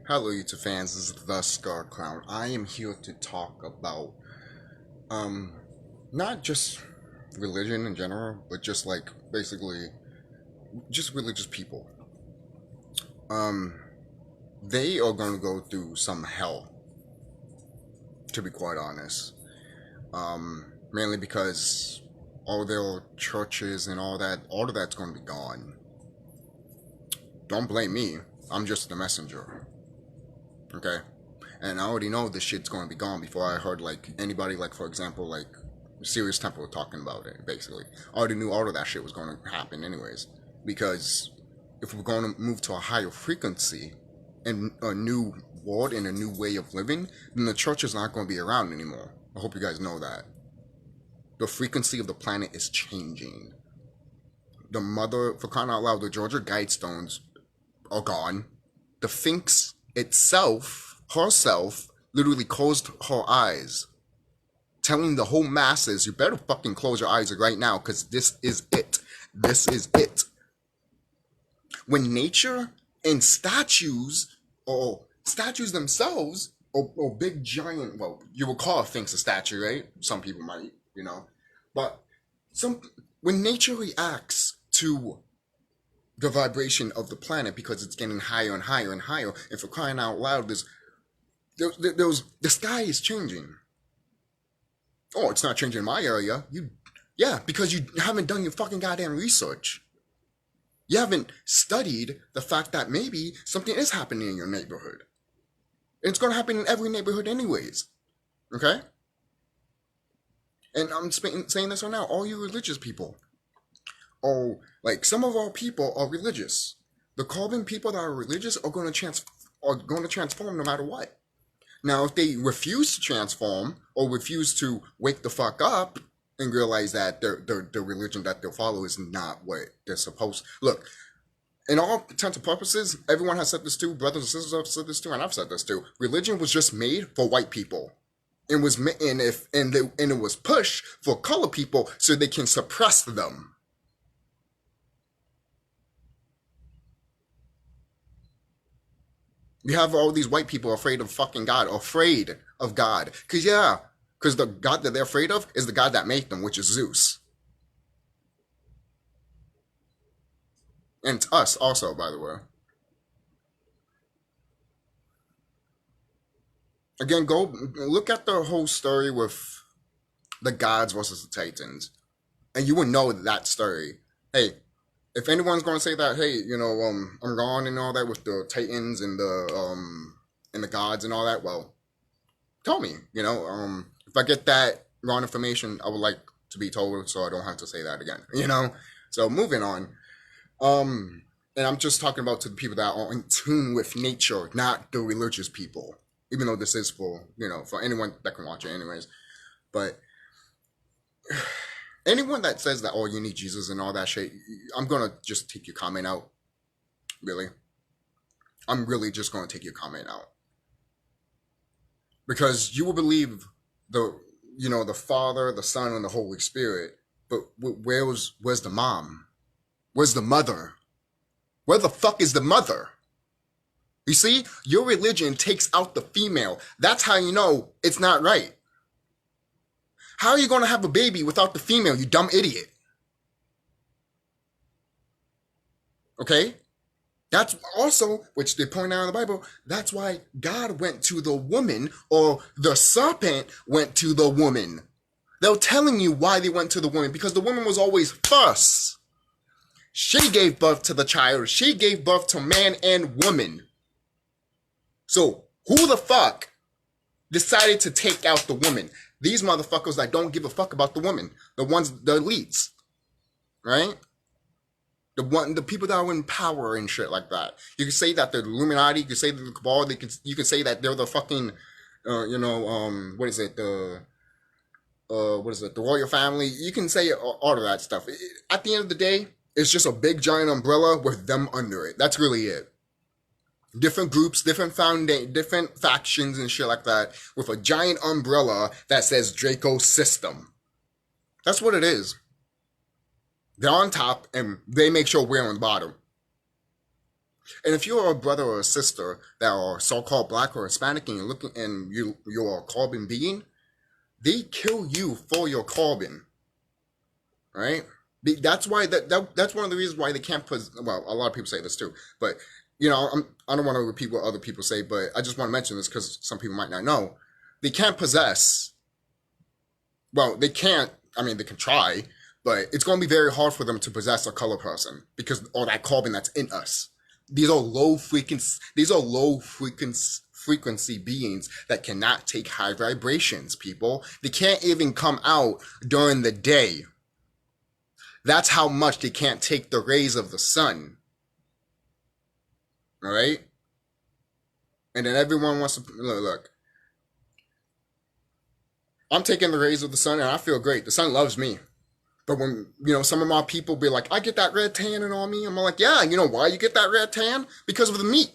Hello YouTube fans, this is TheSkullKlown. I am here to talk about not just religion in general, but just like basically just religious people. Um they are gonna go through some hell, to be quite honest. Mainly because all their churches and all of that's gonna be gone. Don't blame me. I'm just the messenger. Okay? And I already know this shit's going to be gone before I heard like anybody, like for example, like Serious Temple talking about it. Basically, I already knew all of that shit was going to happen anyways. Because if we're going to move to a higher frequency and a new world and a new way of living, then the church is not going to be around anymore. I hope you guys know that. The frequency of the planet is changing. The mother, for crying out loud, the Georgia Guidestones are gone. The Sphinx itself, herself, literally closed her eyes, telling the whole masses, you better fucking close your eyes right now, because this is it. This is it. When nature and statues, or statues themselves, or big giant, well, you will call a Sphinx a statue, right? Some people might, But when nature reacts to the vibration of the planet because it's getting higher and higher and higher, and for crying out loud, the sky is changing. Oh, it's not changing in my area. Yeah, because you haven't done your fucking goddamn research. You haven't studied the fact that maybe something is happening in your neighborhood. It's going to happen in every neighborhood anyways. Okay? And I'm saying this right now, all you religious people. Oh, like some of our people are religious. The carbon people that are religious are going to transform no matter what. Now, if they refuse to transform or refuse to wake the fuck up and realize that the religion that they'll follow is not what they're supposed. Look, in all intents and purposes, everyone has said this too. Brothers and sisters have said this too, and I've said this too. Religion was just made for white people. It was it was pushed for color people so they can suppress them. You have all these white people afraid of fucking God, afraid of God. Because the God that they're afraid of is the God that made them, which is Zeus. And it's us also, by the way. Again, go look at the whole story with the gods versus the Titans. And you would know that story. Hey, if anyone's going to say that, hey, I'm gone and all that with the Titans and the gods and all that, well, tell me. If I get that wrong information, I would like to be told so I don't have to say that again. So moving on. And I'm just talking about to the people that are in tune with nature, not the religious people. Even though this is for anyone that can watch it anyways. But anyone that says that, oh, you need Jesus and all that shit, I'm going to just take your comment out. Really. I'm really just going to take your comment out. Because you will believe the Father, the Son, and the Holy Spirit, but where's the mom? Where's the mother? Where the fuck is the mother? You see, your religion takes out the female. That's how you know it's not right. How are you going to have a baby without the female, you dumb idiot? Okay? That's also, which they point out in the Bible, that's why God went to the woman, or the serpent went to the woman. They're telling you why they went to the woman, because the woman was always first. She gave birth to the child. She gave birth to man and woman. So, who the fuck decided to take out the woman? These motherfuckers that don't give a fuck about the woman. The elites. Right? The people that are in power and shit like that. You can say that they're the Illuminati, you can say they're the Cabal, you can say that they're the fucking, what is it, the royal family. You can say all of that stuff. At the end of the day, it's just a big giant umbrella with them under it. That's really it. Different groups, different factions and shit like that with a giant umbrella that says Draco System. That's what it is. They're on top and they make sure we're on the bottom. And if you're a brother or a sister that are so-called black or Hispanic and you're a carbon being, they kill you for your carbon, right? That's why that's one of the reasons why they can't put. Well, a lot of people say this too, but I don't want to repeat what other people say, but I just want to mention this because some people might not know. They can't possess. Well, they can't. I mean, they can try, but it's going to be very hard for them to possess a color person because all that carbon that's in us. These are low frequency. These are low frequency beings that cannot take high vibrations. People, they can't even come out during the day. That's how much they can't take the rays of the sun. All right? And then everyone wants to look. I'm taking the rays of the sun and I feel great. The sun loves me. But when, some of my people be like, I get that red tanning on me. I'm like, yeah, you know why you get that red tan? Because of the meat.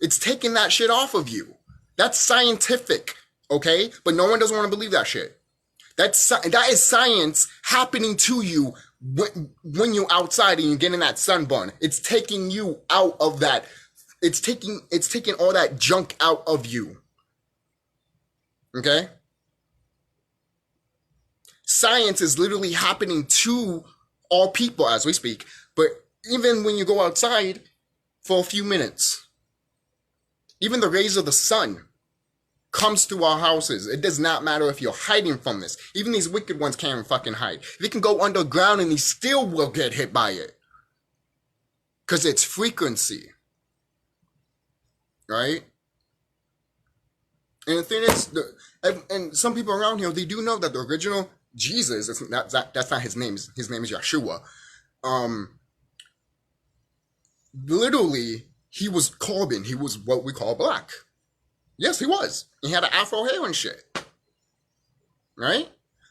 It's taking that shit off of you. That's scientific, okay? But no one doesn't want to believe that shit. That is science happening to you when you're outside and you're getting that sunburn. It's taking you out of that. It's taking all that junk out of you. Okay? Science is literally happening to all people as we speak. But even when you go outside for a few minutes, even the rays of the sun comes to our houses. It does not matter if you're hiding from this. Even these wicked ones can't fucking hide. They can go underground and they still will get hit by it. Because it's frequency. Right? And the thing is, and some people around here, they do know that the original Jesus, that's not his name. His name is Yeshua. Literally, he was carbon. He was what we call black. Yes, he was. He had an afro hair and shit. Right?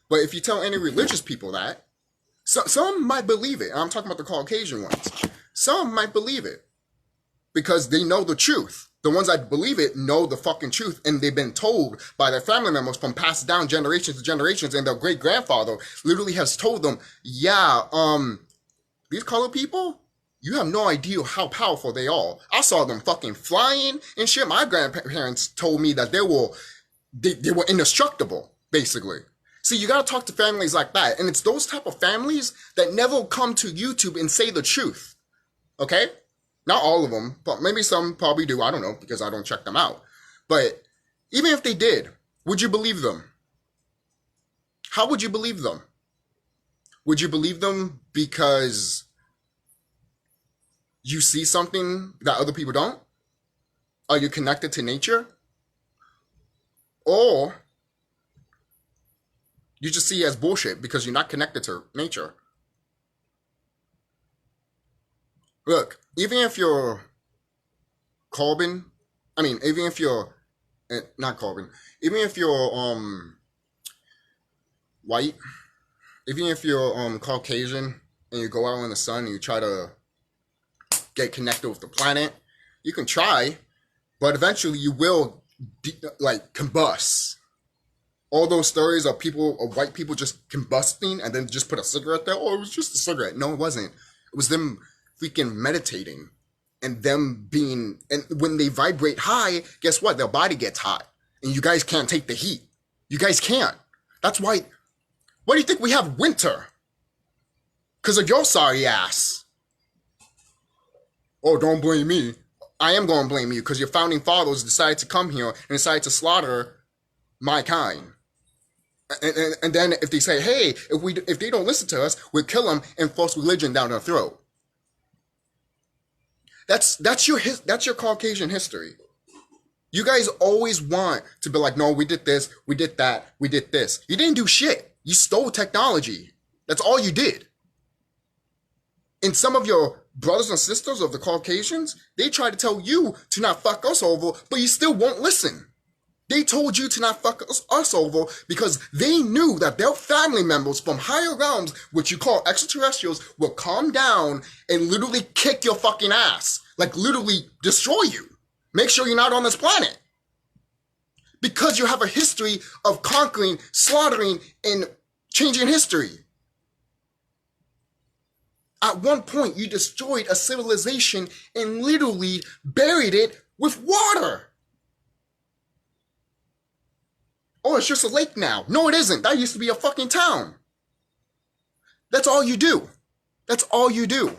But if you tell any religious people that, some might believe it. I'm talking about the Caucasian ones. Some might believe it. Because they know the truth. The ones that believe it know the fucking truth. And they've been told by their family members from passed down generations to generations. And their great-grandfather literally has told them, yeah, these colored people, you have no idea how powerful they are. I saw them fucking flying and shit. My grandparents told me that they were indestructible, basically. See, you gotta talk to families like that. And it's those type of families that never come to YouTube and say the truth. Okay? Not all of them, but maybe some probably do. I don't know, because I don't check them out. But even if they did, would you believe them? How would you believe them? Would you believe them because you see something that other people don't? Are you connected to nature? Or you just see it as bullshit because you're not connected to nature? Look, even if you're carbon, even if you're not carbon, even if you're white, even if you're Caucasian and you go out in the sun and you try to get connected with the planet, you can try, but eventually you will combust. All those stories of white people just combusting and then just put a cigarette there. Oh, it was just a cigarette. No, it wasn't. It was them freaking meditating and them being, and when they vibrate high, guess what? Their body gets hot and you guys can't take the heat. You guys can't. That's why, why do you think we have winter? Because of your sorry ass. Oh, don't blame me. I am going to blame you because your founding fathers decided to come here and decided to slaughter my kind. And then if they say, hey, if they don't listen to us, we'll kill them and force religion down their throat. That's your Caucasian history. You guys always want to be like, no, we did this, we did that, we did this. You didn't do shit. You stole technology. That's all you did. And some of your brothers and sisters of the Caucasians, they try to tell you to not fuck us over, but you still won't listen. They told you to not fuck us over because they knew that their family members from higher realms, which you call extraterrestrials, will calm down and literally kick your fucking ass. Like literally destroy you. Make sure you're not on this planet. Because you have a history of conquering, slaughtering, and changing history. At one point, you destroyed a civilization and literally buried it with water. Oh, it's just a lake now. No, it isn't. That used to be a fucking town. That's all you do. That's all you do.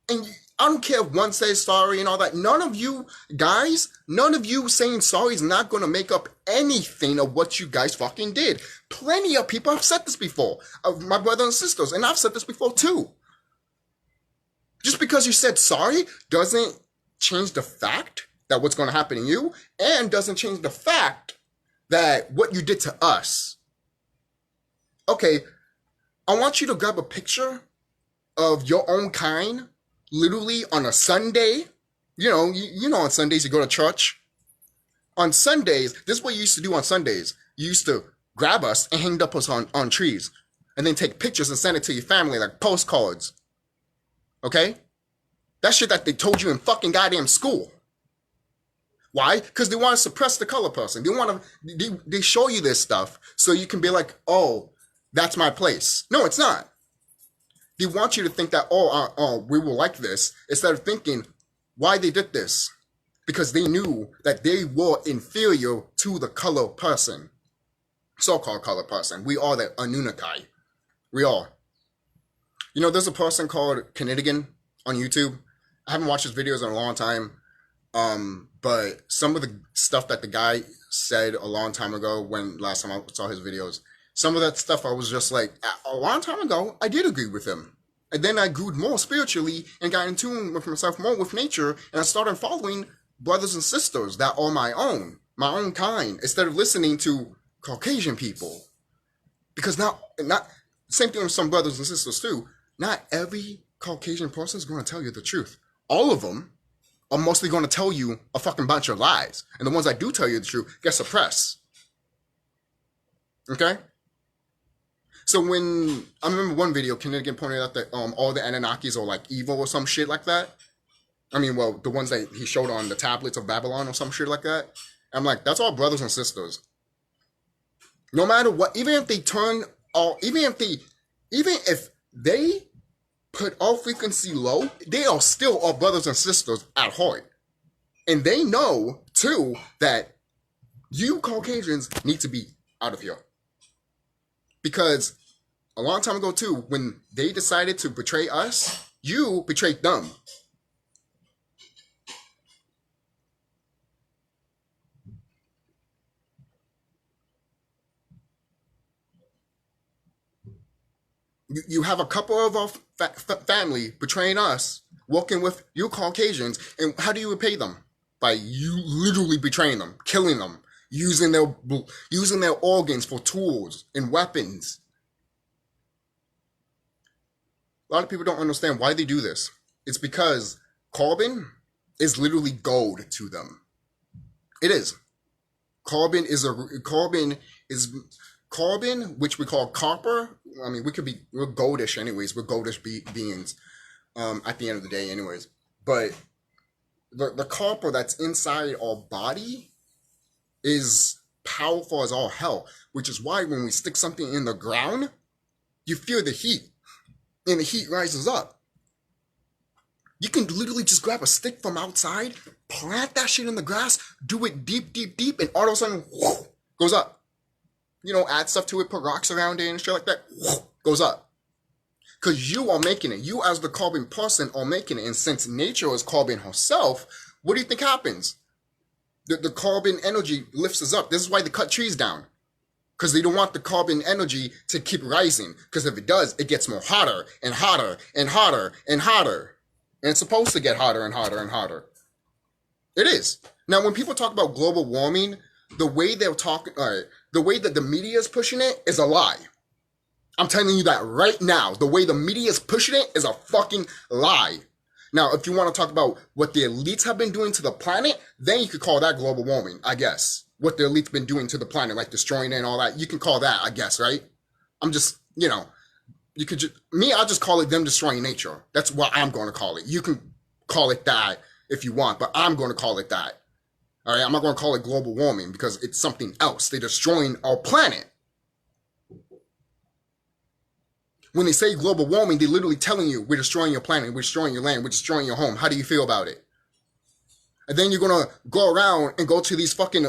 And I don't care if one says sorry and all that. None of you guys, none of you saying sorry is not going to make up anything of what you guys fucking did. Plenty of people have said this before. My brothers and sisters. And I've said this before too. Just because you said sorry doesn't change the fact that what's going to happen to you, and doesn't change the fact that what you did to us. Okay, I want you to grab a picture of your own kind, literally on a Sunday. You know, on Sundays you go to church. On Sundays, this is what you used to do on Sundays. You used to grab us and hang up us on trees, and then take pictures and send it to your family like postcards. Okay? That shit that they told you in fucking goddamn school. Why? Because they want to suppress the color person. They show you this stuff so you can be like, oh, that's my place. No, it's not. They want you to think that, we will like this, instead of thinking why they did this. Because they knew that they were inferior to the color person. So-called color person. We are the Anunnaki. We are. You know, there's a person called Knittigan on YouTube. I haven't watched his videos in a long time. But some of the stuff that the guy said a long time ago, when last time I saw his videos, some of that stuff I was just like, a long time ago, I did agree with him. And then I grew more spiritually and got in tune with myself, more with nature, and I started following brothers and sisters that are my own kind, instead of listening to Caucasian people. Because not same thing with some brothers and sisters too. Not every Caucasian person is going to tell you the truth. All of them are mostly going to tell you a fucking bunch of lies. And the ones that do tell you the truth get suppressed. Okay? So when, I remember one video, Knittigan pointed out that all the Anunnakis are like evil or some shit like that. I mean, well, the ones that he showed on the tablets of Babylon or some shit like that. I'm like, that's all brothers and sisters. No matter what, even if they put all frequency low, they are still our brothers and sisters at heart. And they know, too, that you Caucasians need to be out of here. Because a long time ago, too, when they decided to betray us, you betrayed them. You have a couple of our family betraying us, working with you Caucasians, and how do you repay them? By you literally betraying them, killing them, using their organs for tools and weapons. A lot of people don't understand why they do this. It's because carbon is literally gold to them. It is. Carbon, which we call copper. I mean, we're goldish anyways. We're goldish beings at the end of the day anyways. But the copper that's inside our body is powerful as all hell, which is why when we stick something in the ground, you feel the heat, and the heat rises up. You can literally just grab a stick from outside, plant that shit in the grass, do it deep, and all of a sudden, whoosh, goes up. You know, add stuff to it, put rocks around it and shit like that, whoosh, goes up. Because you are making it. You as the carbon person are making it. And since nature is carbon herself, what do you think happens? The carbon energy lifts us up. This is why they cut trees down. Because they don't want the carbon energy to keep rising. Because if it does, it gets more hotter and hotter and hotter and hotter. And it's supposed to get hotter and hotter and hotter. It is. Now, when people talk about global warming, the way they're talking, the way that the media is pushing it is a lie. I'm telling you that right now. The way the media is pushing it is a fucking lie. Now, if you want to talk about what the elites have been doing to the planet, then you could call that global warming, I guess. What the elites been doing to the planet, like destroying it and all that, you can call that, I guess, right? I'm just, you could just, I'll just call it them destroying nature. That's what I'm going to call it. You can call it that if you want, but I'm going to call it that. All right, I'm not going to call it global warming because it's something else. They're destroying our planet. When they say global warming, they're literally telling you, we're destroying your planet, we're destroying your land, we're destroying your home. How do you feel about it? And then you're going to go around and go to these fucking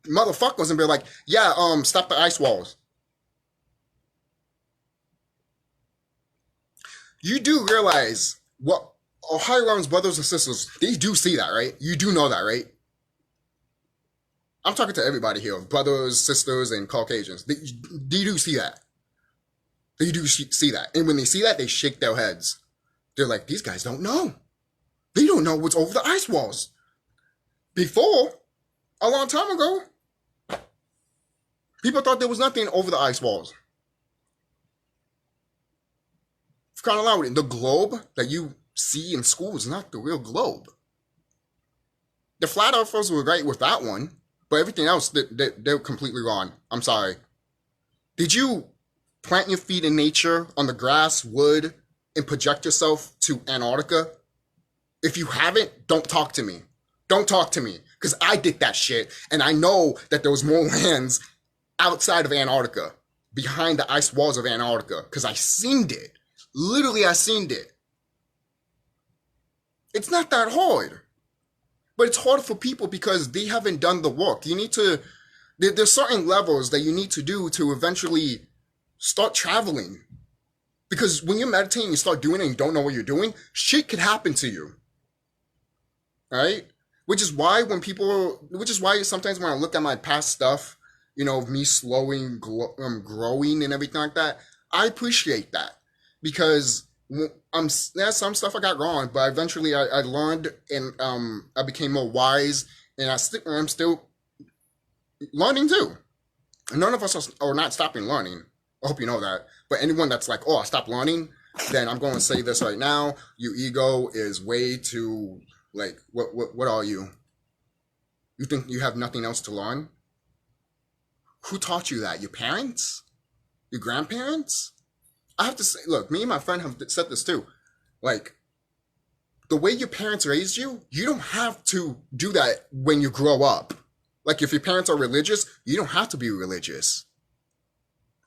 motherfuckers and be like, yeah, stop the ice walls. You do realize what Ohio's brothers and sisters, they do see that, right? You do know that, right? I'm talking to everybody here, brothers, sisters, and Caucasians. They do see that. They do see that. And when they see that, they shake their heads. They're like, these guys don't know. They don't know what's over the ice walls. Before, a long time ago, people thought there was nothing over the ice walls. It's kind of loud. The globe that you see in school is not the real globe. The flat earthers were right with that one, but everything else, they're completely wrong. I'm sorry. Did you plant your feet in nature on the grass, wood, and project yourself to Antarctica? If you haven't, don't talk to me. Don't talk to me, because I did that shit, and I know that there was more lands outside of Antarctica, behind the ice walls of Antarctica, because I seen it. Literally, I seen it. It's not that hard, but it's hard for people because they haven't done the work. You need to, there's certain levels that you need to do to eventually start traveling. Because when you're meditating, you start doing it and you don't know what you're doing, shit could happen to you. Right? Which is why sometimes when I look at my past stuff, you know, me slowing, growing and everything like that, I appreciate that. Because there's some stuff I got wrong, but eventually I learned and I became more wise, and I'm still learning too. And none of us are not stopping learning. I hope you know that. But anyone that's like, oh, I stopped learning, then I'm going to say this right now. Your ego is way too, like, what are you? You think you have nothing else to learn? Who taught you that? Your parents? Your grandparents? I have to say, look, me and my friend have said this too. Like, the way your parents raised you, you don't have to do that when you grow up. Like, if your parents are religious, you don't have to be religious.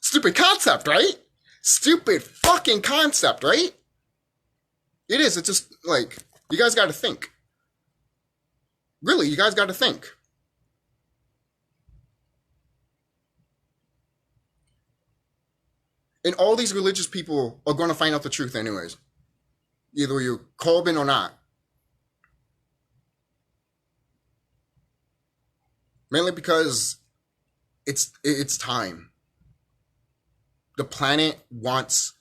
Stupid concept, right? Stupid fucking concept, right? It is. It's just, like, you guys got to think. Really, you guys got to think. And all these religious people are going to find out the truth anyways. Either you're Corbin or not. Mainly because it's time. The planet wants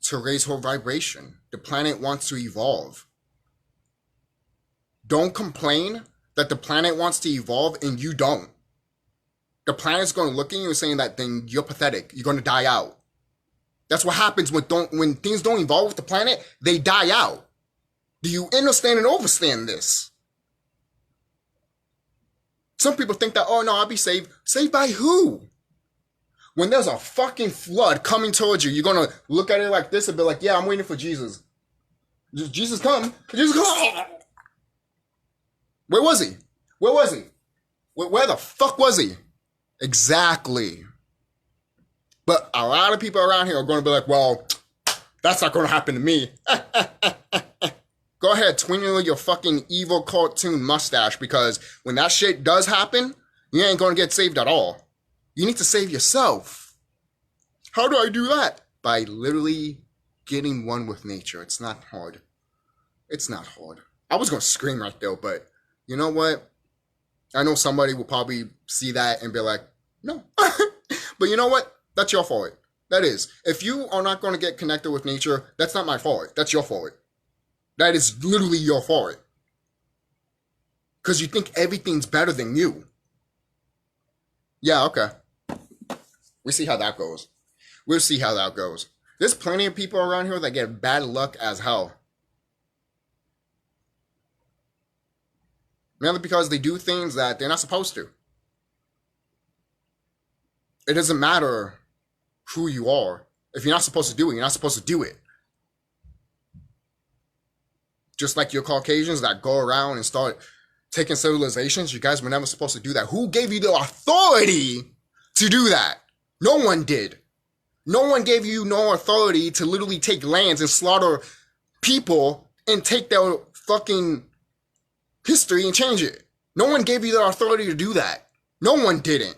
to raise her vibration. The planet wants to evolve. Don't complain that the planet wants to evolve and you don't. The planet's going to look at you and saying that then you're pathetic. You're going to die out. That's what happens when things don't evolve with the planet. They die out. Do you understand and understand this? Some people think that, oh no, I'll be saved. Saved by who? When there's a fucking flood coming towards you, you're going to look at it like this and be like, yeah, I'm waiting for Jesus. Jesus come. Jesus come. Where was he? Where was he? Where the fuck was he? Exactly. But a lot of people around here are going to be like, well, that's not going to happen to me. Go ahead, twinkle your fucking evil cartoon mustache, because when that shit does happen, you ain't going to get saved at all. You need to save yourself. How do I do that? By literally getting one with nature. It's not hard. It's not hard. I was going to scream right there, but you know what? I know somebody will probably see that and be like, no. But you know what? That's your fault. That is. If you are not going to get connected with nature, that's not my fault. That's your fault. That is literally your fault. Because you think everything's better than you. Yeah, okay. We'll see how that goes. We'll see how that goes. There's plenty of people around here that get bad luck as hell. Mainly because they do things that they're not supposed to. It doesn't matter who you are. If you're not supposed to do it, you're not supposed to do it. Just like your Caucasians that go around and start taking civilizations, you guys were never supposed to do that. Who gave you the authority to do that? No one did. No one gave you no authority to literally take lands and slaughter people and take their fucking history and change it. No one gave you the authority to do that. No one didn't.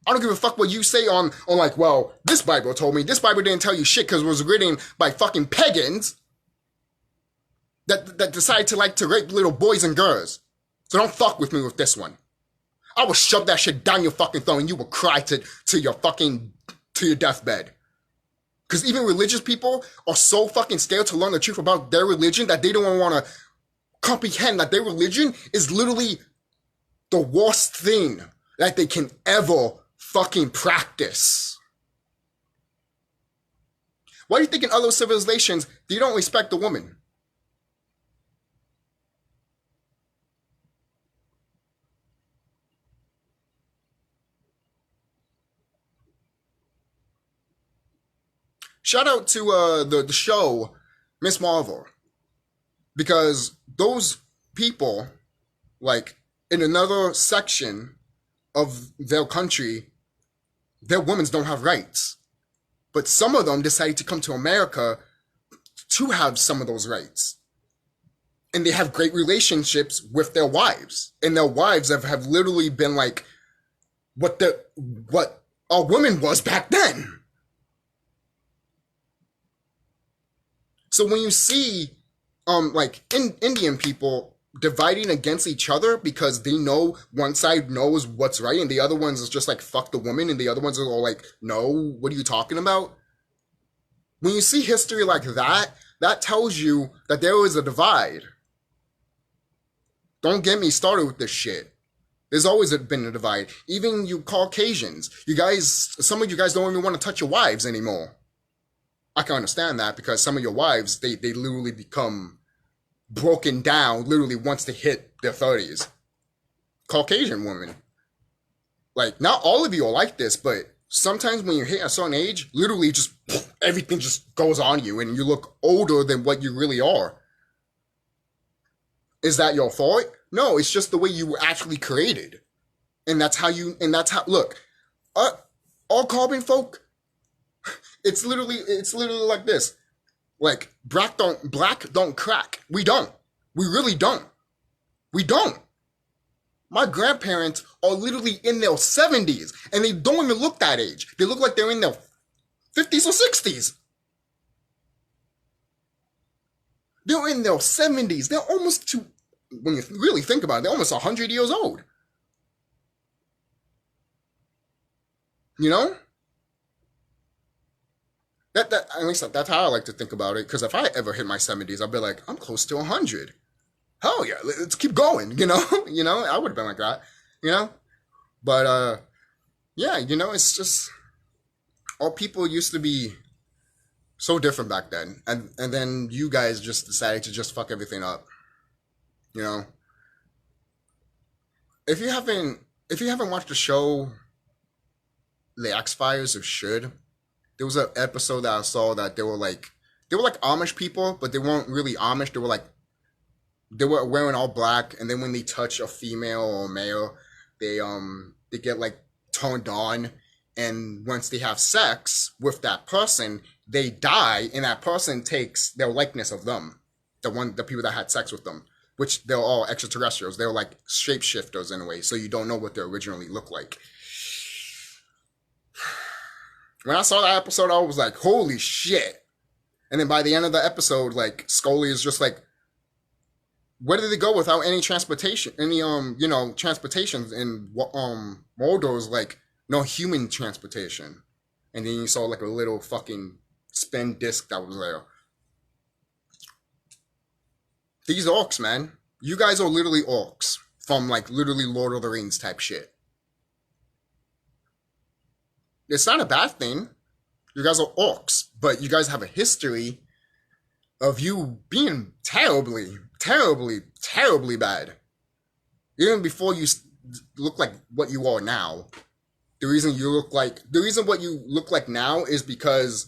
I don't give a fuck what you say on like, well, this Bible told me. This Bible didn't tell you shit because it was written by fucking pagans that decided to rape little boys and girls. So don't fuck with me with this one. I will shove that shit down your fucking throat and you will cry to your deathbed. Because even religious people are so fucking scared to learn the truth about their religion that they don't want to comprehend that their religion is literally the worst thing that they can ever fucking practice. Why do you think in other civilizations they don't respect the woman? Shout out to the show Miss Marvel, because those people, like in another section of their country, their women don't have rights, but some of them decided to come to America to have some of those rights, and they have great relationships with their wives, and their wives have literally been like what a woman was back then. So when you see Indian people dividing against each other because they know one side knows what's right and the other ones is just like fuck the woman and the other ones are all like, no, what are you talking about? When you see history like that, that tells you that there is a divide. Don't get me started with this shit. There's always been a divide. Even you Caucasians, some of you guys don't even want to touch your wives anymore. I can understand that because some of your wives, they literally become broken down literally once they hit their 30s. Caucasian women. Like, not all of you are like this, but sometimes when you hit a certain age, literally just everything just goes on you and you look older than what you really are. Is that your fault? No, it's just the way you were actually created. And that's how, look, all carbon folk, it's literally like this. Like, black don't crack. We don't. We really don't. We don't. My grandparents are literally in their 70s, and they don't even look that age. They look like they're in their 50s or 60s. They're in their 70s. They're almost when you really think about it, they're almost 100 years old. You know? At least that's how I like to think about it. Because if I ever hit my 70s, I'll be like, I'm close to 100. Hell yeah, let's keep going. You know, I would have been like that. You know, but yeah, it's just all people used to be so different back then, and then you guys just decided to just fuck everything up. You know, if you haven't watched the show The X-Files, or should. There was an episode that I saw that they were like Amish people, but they weren't really Amish. They were wearing all black, and then when they touch a female or a male, they get like turned on, and once they have sex with that person, they die, and that person takes their likeness of them, the people that had sex with them, which they're all extraterrestrials. They're like shapeshifters in a way, so you don't know what they originally look like. When I saw that episode, I was like, holy shit. And then by the end of the episode, like, Scully is just like, where did they go without any transportation? Transportation? And Mordor's like, no human transportation. And then you saw like a little fucking spin disc that was there. These orcs, man. You guys are literally orcs. From like literally Lord of the Rings type shit. It's not a bad thing. You guys are orcs, but you guys have a history of you being terribly, terribly, terribly bad. Even before you look like what you are now. The reason what you look like now is because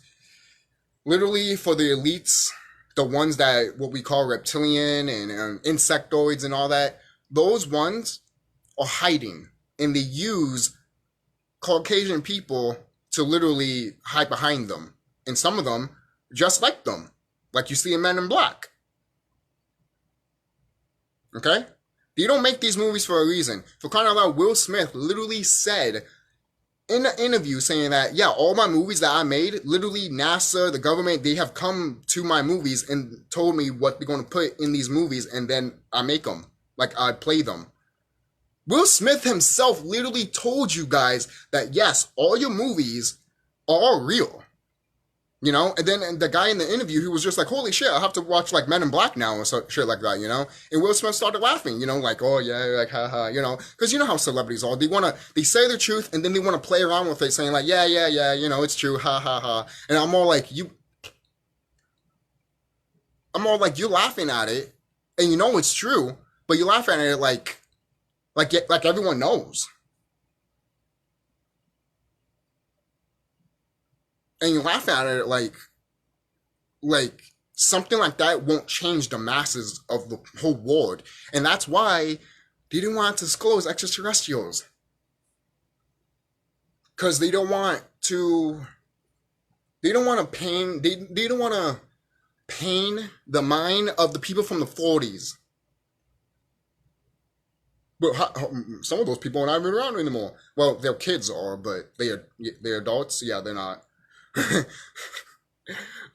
literally for the elites, the ones that what we call reptilian and insectoids and all that, those ones are hiding, and they use Caucasian people to literally hide behind them. And some of them just like them, like you see in Men in Black. Okay? They don't make these movies for a reason. For crying out loud, Will Smith literally said in an interview saying that, yeah, all my movies that I made, literally NASA, the government, they have come to my movies and told me what they're going to put in these movies, and then I make them. Like, I play them. Will Smith himself literally told you guys that, yes, all your movies are real. You know, and then the guy in the interview, he was just like, holy shit, I have to watch like Men in Black now or shit like that, you know? And Will Smith started laughing, you know, like, oh yeah, like, haha, you know? Because you know how celebrities are. They say the truth and then they want to play around with it, saying like, yeah, you know, it's true, ha ha ha. And I'm all like, you're laughing at it and you know it's true, but you're laughing at it like everyone knows. And you laugh at it like something like that won't change the masses of the whole world. And that's why they didn't want to disclose extraterrestrials. Because they don't want to pain the mind of the people from the 40s. But some of those people are not even around anymore. Well, their kids are, but they're adults. Yeah, they're not.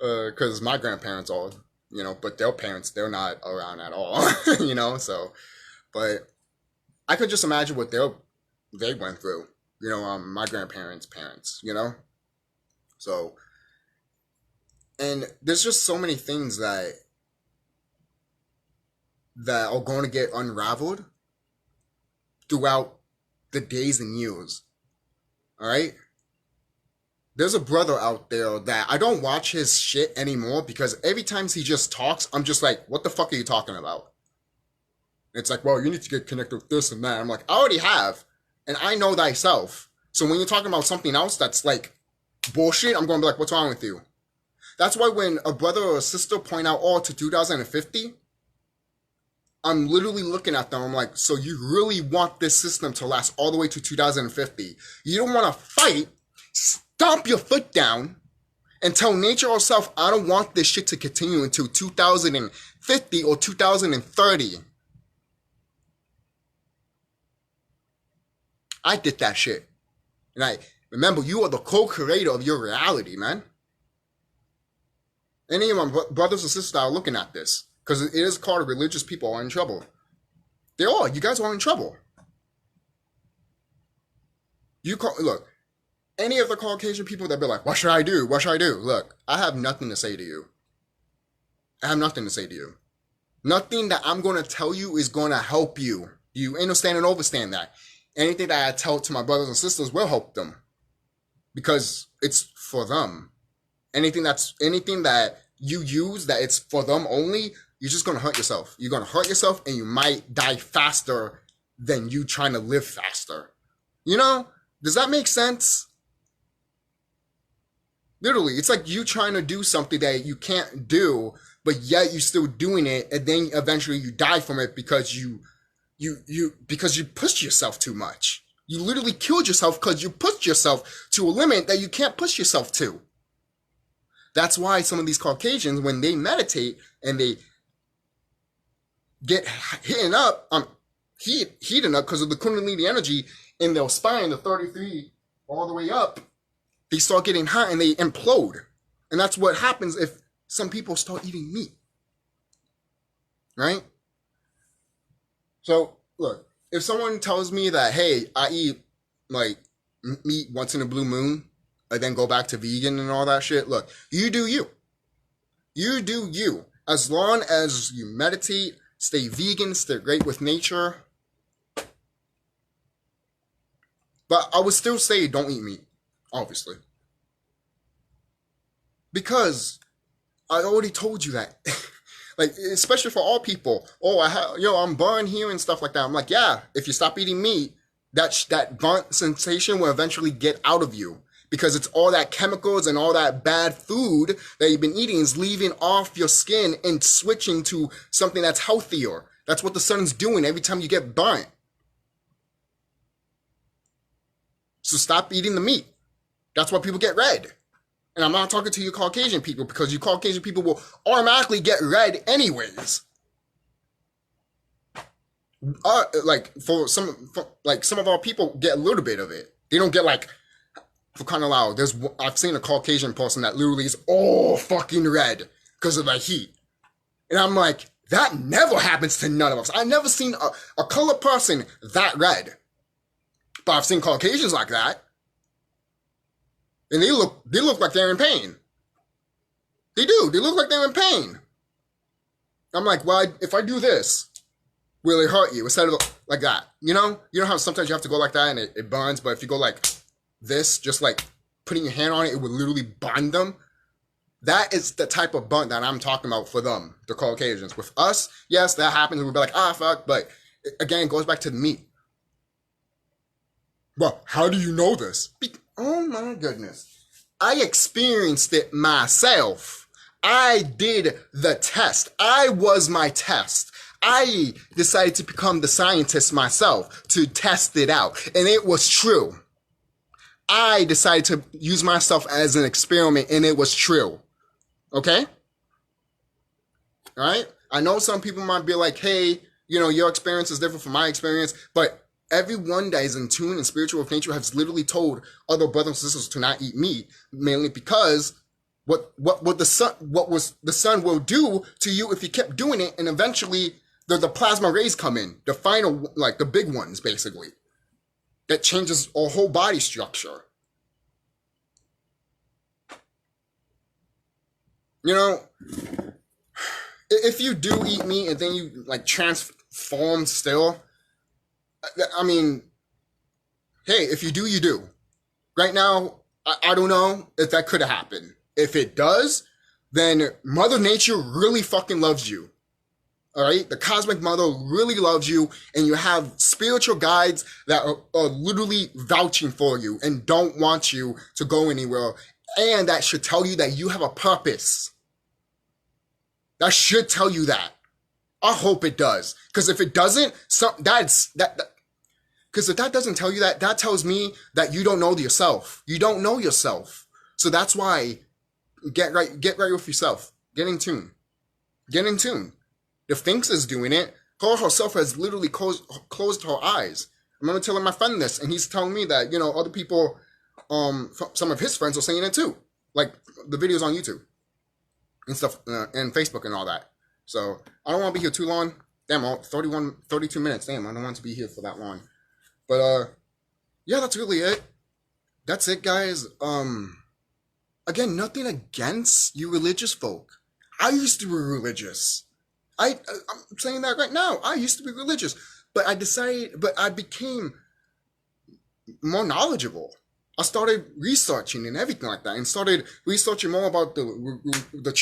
Because my grandparents are, you know, but their parents, they're not around at all, you know, so, but I could just imagine what they went through, you know, my grandparents' parents, you know, so, and there's just so many things that are going to get unraveled throughout the days and years, all right? There's a brother out there that I don't watch his shit anymore because every time he just talks, I'm just like, what the fuck are you talking about? It's like, well, you need to get connected with this and that. I'm like, I already have, and I know thyself. So when you're talking about something else that's like bullshit, I'm going to be like, what's wrong with you? That's why when a brother or a sister point out, oh, to 2050, I'm literally looking at them. I'm like, so you really want this system to last all the way to 2050? You don't want to fight, stomp your foot down, and tell nature or self, I don't want this shit to continue until 2050 or 2030. I did that shit. And I remember, you are the co-creator of your reality, man. Any of my brothers and sisters that are looking at this, because it is called religious people are in trouble. They are. You guys are in trouble. Look, any of the Caucasian people that be like, what should I do? What should I do? Look, I have nothing to say to you. I have nothing to say to you. Nothing that I'm going to tell you is going to help you. You understand and understand that. Anything that I tell to my brothers and sisters will help them. Because it's for them. Anything that you use that it's for them only, you're just going to hurt yourself. You're going to hurt yourself and you might die faster than you trying to live faster. You know? Does that make sense? Literally, it's like you trying to do something that you can't do, but yet you're still doing it, and then eventually you die from it because you pushed yourself too much. You literally killed yourself because you pushed yourself to a limit that you can't push yourself to. That's why some of these Caucasians, when they meditate and they get heating up because of the Kundalini energy in their spine, the 33 all the way up, they start getting hot and they implode. And that's what happens if some people start eating meat. Right? So, look, if someone tells me that, hey, I eat like meat once in a blue moon, and then go back to vegan and all that shit, look, you do you. You do you. As long as you meditate, stay vegan, stay great with nature. But I would still say don't eat meat, obviously. Because I already told you that. Like, especially for all people. Oh, I'm burnt here and stuff like that. I'm like, yeah, if you stop eating meat, that burnt sensation will eventually get out of you. Because it's all that chemicals and all that bad food that you've been eating is leaving off your skin and switching to something that's healthier. That's what the sun's doing every time you get burnt. So stop eating the meat. That's why people get red. And I'm not talking to you Caucasian people, because you Caucasian people will automatically get red anyways. Some of our people get a little bit of it. They don't get like, for kind of loud. I've seen a Caucasian person that literally is all fucking red because of the heat. And I'm like, that never happens to none of us. I've never seen a colored person that red. But I've seen Caucasians like that. And they look like they're in pain. They do. They look like they're in pain. I'm like, well, if I do this, will it hurt you? Instead of like that. You know how sometimes you have to go like that and it burns, but if you go like this, just like putting your hand on it, it would literally bind them. That is the type of burn that I'm talking about for them, the Caucasians. With us, yes, that happens. We'll be like, fuck. But again, it goes back to the meat. Well, how do you know this? Oh my goodness. I experienced it myself. I did the test. I was my test. I decided to become the scientist myself to test it out. And it was true. I decided to use myself as an experiment, and it was true. Okay? All right? I know some people might be like, hey, your experience is different from my experience, but everyone that is in tune and spiritual with nature has literally told other brothers and sisters to not eat meat, mainly because what the sun will do to you if you kept doing it, and eventually the plasma rays come in, the final, like the big ones, basically. That changes our whole body structure. If you do eat meat and then you like transform still, I mean, hey, if you do, you do. Right now, I don't know if that could have happened. If it does, then Mother Nature really fucking loves you. All right? The Cosmic Mother really loves you, and you have spiritual guides that are literally vouching for you and don't want you to go anywhere. And that should tell you that you have a purpose. That should tell you that. I hope it does. Because if it doesn't, because if that doesn't tell you that, that tells me that you don't know yourself. You don't know yourself. So that's why get right with yourself. Get in tune. Get in tune. The Sphinx is doing it. Her herself has literally closed her eyes. I remember telling my friend this, and he's telling me that, other people, some of his friends are saying it too. Like the videos on YouTube and stuff, and Facebook and all that. So I don't want to be here too long. Damn, 32 minutes. Damn, I don't want to be here for that long. But yeah, that's really it. That's it, guys. Again, nothing against you religious folk. I used to be religious. I'm saying that right now. I used to be religious, but I became more knowledgeable. I started researching and everything like that, and started researching more about the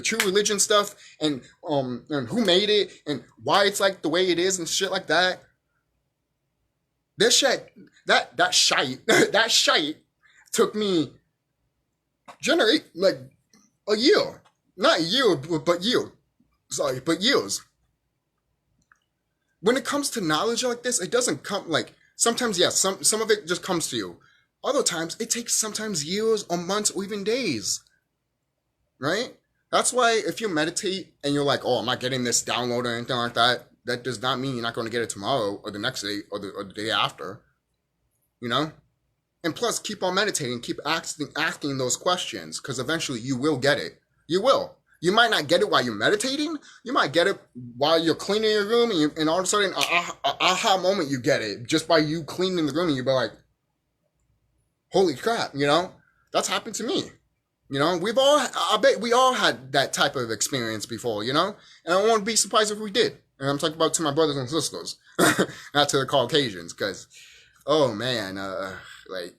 true religion stuff, and who made it and why it's like the way it is and shit like that. This shit, that shite took me like a year, not a year, but year. Sorry, but years. When it comes to knowledge like this, it doesn't come like sometimes. Yes, some of it just comes to you. Other times, it takes sometimes years or months or even days. Right? That's why if you meditate and you're like, oh, I'm not getting this download or anything like that, that does not mean you're not going to get it tomorrow or the next day or the day after. And plus, keep on meditating, keep asking those questions, because eventually you will get it. You will. You might not get it while you're meditating. You might get it while you're cleaning your room, and all of a sudden, aha moment, you get it just by you cleaning the room, and you'll be like, holy crap, that's happened to me. I bet we all had that type of experience before, and I won't be surprised if we did. And I'm talking about to my brothers and sisters, not to the Caucasians, because, oh man, like,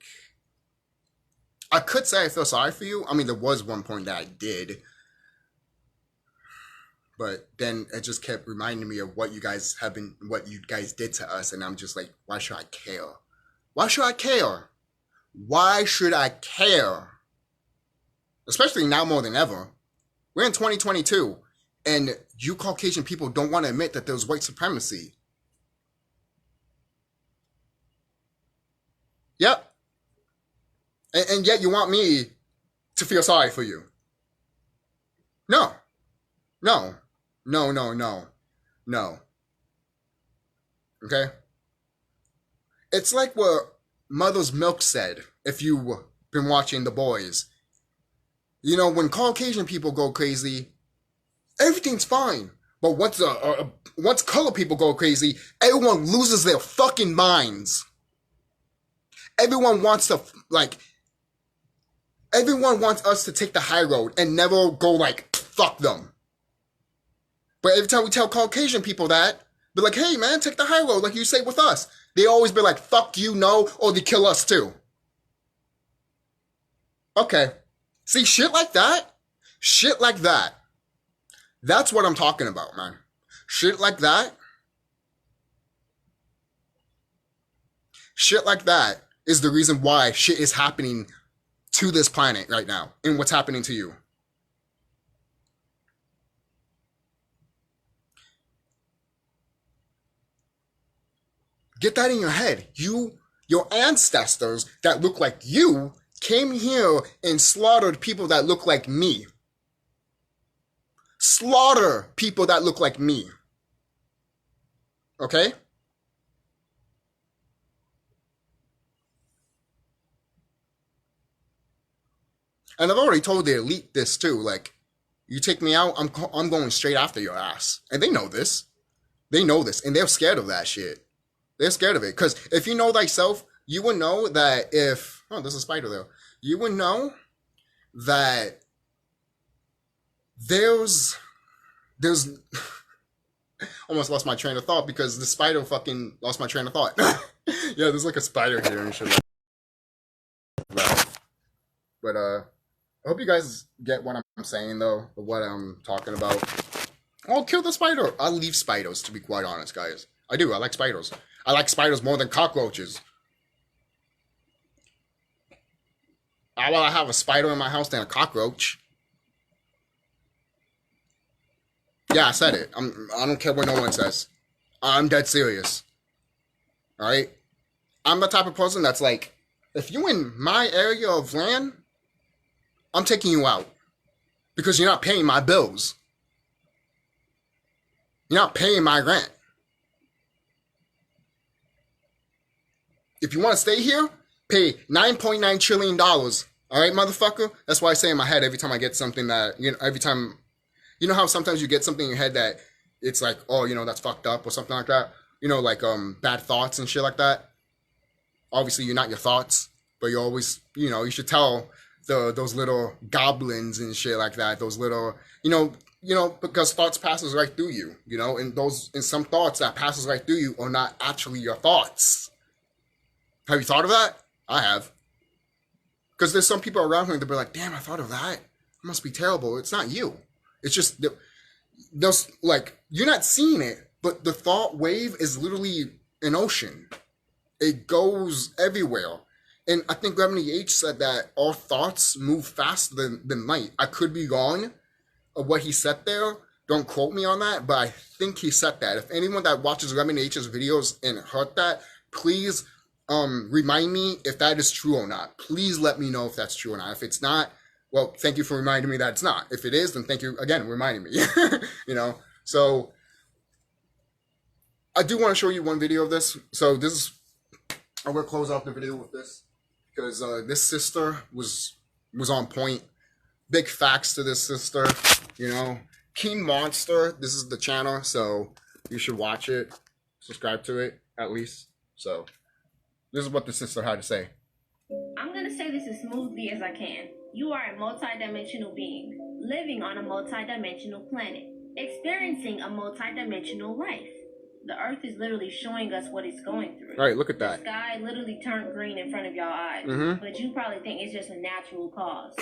I could say I feel sorry for you. I mean, there was one point that I did, but then it just kept reminding me of what you guys did to us, and I'm just like, why should I care? Why should I care? Why should I care? Especially now more than ever. We're in 2022, and you Caucasian people don't want to admit that there's white supremacy. Yep. And yet you want me to feel sorry for you. No. No. No, no, no. No. Okay? It's like what Mother's Milk said, if you've been watching The Boys. You know, when Caucasian people go crazy, everything's fine. But once color people go crazy, everyone loses their fucking minds. Everyone wants to, like, everyone wants us to take the high road and never go like, fuck them. But every time we tell Caucasian people that, they're like, hey man, take the high road like you say with us. They always be like, fuck you, no, or they kill us too. Okay. See, shit like that, that's what I'm talking about, man. Shit like that is the reason why shit is happening to this planet right now and what's happening to you. Get that in your head. Your ancestors that look like you came here and slaughtered people that look like me. Slaughter people that look like me. Okay? And I've already told the elite this too. Like, you take me out, I'm going straight after your ass. And they know this. They know this. And they're scared of that shit. They're scared of it. Because if you know thyself, you would know that if... Oh, there's a spider there. You would know that there's almost lost my train of thought because the spider fucking lost my train of thought. Yeah, there's like a spider here and shit like that. But I hope you guys get what I'm saying though, what I'm talking about. I'll kill the spider. I'll leave spiders, to be quite honest, guys. I do. I like spiders. I like spiders more than cockroaches. I'd rather have a spider in my house than a cockroach. Yeah, I said it. I don't care what no one says. I'm dead serious. Alright? I'm the type of person that's like, if you in my area of land, I'm taking you out. Because you're not paying my bills. You're not paying my rent. If you want to stay here, pay $9.9 trillion. Alright, motherfucker? That's why I say in my head every time I get something that, you know, every time... You know how sometimes you get something in your head that it's like, oh, you know, that's fucked up or something like that? You know, like bad thoughts and shit like that? Obviously, you're not your thoughts, but you always, you know, you should tell those little goblins and shit like that, those little, you know, because thoughts passes right through you, you know, and some thoughts that passes right through you are not actually your thoughts. Have you thought of that? I have. Because there's some people around here that be like, damn, I thought of that. It must be terrible. It's not you. It's just, those, like, you're not seeing it, but the thought wave is literally an ocean. It goes everywhere. And I think Remedy H said that our thoughts move faster than light. I could be wrong of what he said there. Don't quote me on that, but I think he said that. If anyone that watches Remedy H's videos and heard that, please remind me if that is true or not. Please let me know if that's true or not. If it's not, well, thank you for reminding me that it's not. If it is, then thank you again for reminding me. You know, so I do want to show you one video of this. So this is, I'm gonna close out the video with this because this sister was on point. Big facts to this sister. You know, King Monster. This is the channel, so you should watch it, subscribe to it at least. So this is what the sister had to say. I'm gonna say this as smoothly as I can. You are a multi-dimensional being, living on a multi-dimensional planet, experiencing a multi-dimensional life. The Earth is literally showing us what it's going through. Right, look at that. The sky literally turned green in front of y'all eyes, but you probably think it's just a natural cause.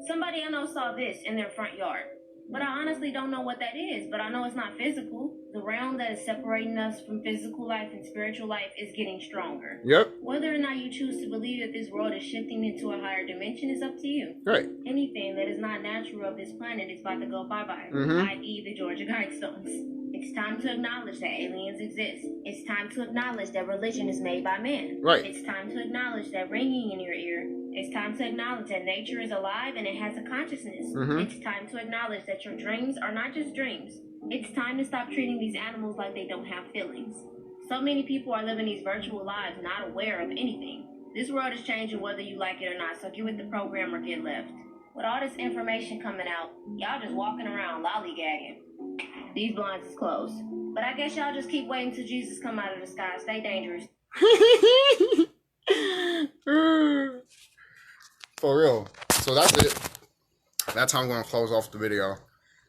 Somebody I know saw this in their front yard, but I honestly don't know what that is, but I know it's not physical. The realm that is separating us from physical life and spiritual life is getting stronger. Yep. Whether or not you choose to believe that this world is shifting into a higher dimension is up to you. Right. Anything that is not natural of this planet is about to go bye-bye, i.e. the Georgia Guidestones. It's time to acknowledge that aliens exist. It's time to acknowledge that religion is made by man. Right. It's time to acknowledge that ringing in your ear. It's time to acknowledge that nature is alive and it has a consciousness. It's time to acknowledge that your dreams are not just dreams. It's time to stop treating these animals like they don't have feelings. So many people are living these virtual lives not aware of anything. This world is changing whether you like it or not, so get with the program or get left. With all this information coming out, y'all just walking around lollygagging. These blinds is closed. But I guess y'all just keep waiting till Jesus come out of the sky. Stay dangerous. For real. So that's it. That's how I'm going to close off the video.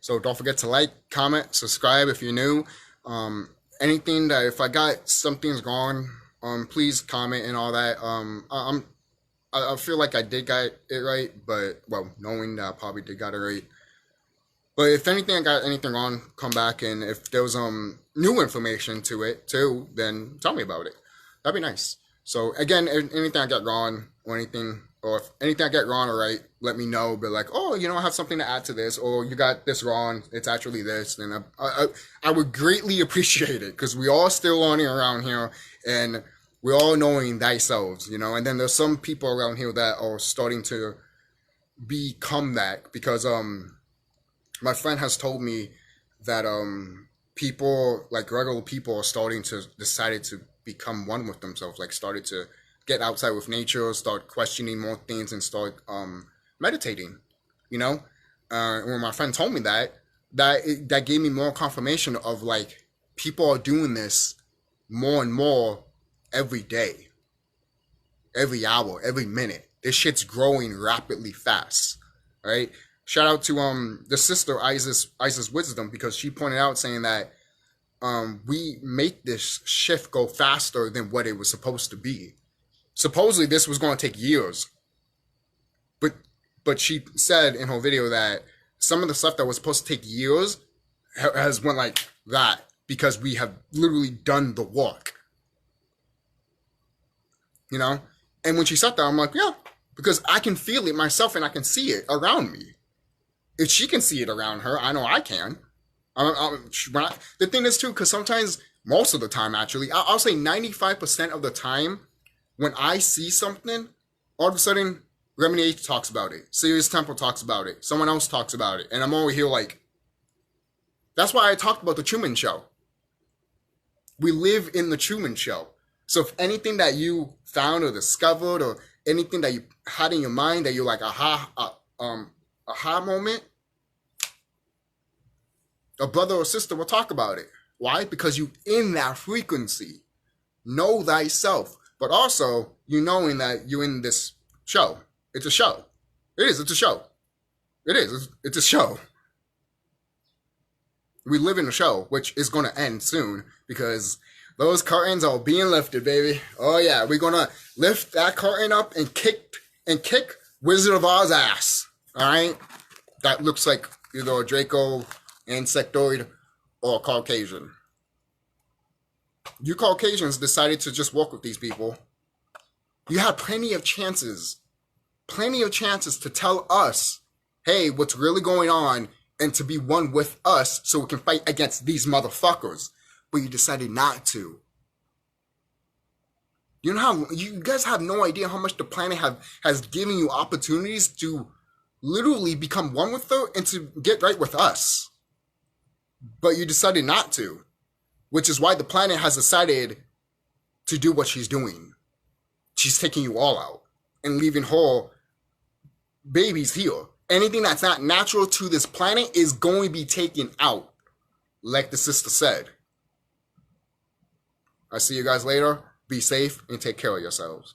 So don't forget to like, comment, subscribe if you're new. Anything that, if I got something's wrong, please comment and all that. I feel like I did get it right, but, well, knowing that I probably did got it right. But if anything, I got anything wrong, come back, and if there was new information to it too, then tell me about it. That'd be nice. So again, anything I get wrong or anything, or if anything I get wrong or right, let me know. Be like, oh, you know, I have something to add to this, or you got this wrong, it's actually this. Then I would greatly appreciate it, because we all still learning around here, and we're all knowing thyself, you know. And then there's some people around here that are starting to become that, because my friend has told me that people, like regular people, are starting to decided to become one with themselves, like started to get outside with nature, start questioning more things, and start meditating, you know. When my friend told me that gave me more confirmation of, like, people are doing this more and more every day, every hour, every minute. This shit's growing rapidly fast, right? Shout out to the sister Isis Wisdom, because she pointed out saying that we make this shift go faster than what it was supposed to be. Supposedly this was going to take years, but she said in her video that some of the stuff that was supposed to take years has went like that, because we have literally done the work, you know. And when she said that, I'm like, yeah, because I can feel it myself and I can see it around me. If she can see it around her, I know I can. The thing is too, because sometimes, most of the time actually, I'll say 95% of the time, when I see something, all of a sudden, Remedy H talks about it. Serious Temple talks about it. Someone else talks about it. And I'm over here like, that's why I talked about the Truman Show. We live in the Truman Show. So if anything that you found or discovered, or anything that you had in your mind that you're like, aha moment, a brother or sister will talk about it. Why? Because you in that frequency. Know thyself. But also, you knowing that you're in this show. It's a show. It is. It's a show. It is. It's a show. We live in a show, which is going to end soon, because those curtains are being lifted, baby. Oh, yeah. We're going to lift that curtain up and kick Wizard of Oz ass. All right? That looks like either a Draco insectoid or Caucasian. You Caucasians decided to just work with these people. You had plenty of chances to tell us, hey, what's really going on, and to be one with us so we can fight against these motherfuckers. But you decided not to. You know how, you guys have no idea how much the planet has given you opportunities to literally become one with her and to get right with us. But you decided not to. Which is why the planet has decided to do what she's doing. She's taking you all out and leaving her babies here. Anything that's not natural to this planet is going to be taken out, like the sister said. I'll see you guys later. Be safe and take care of yourselves.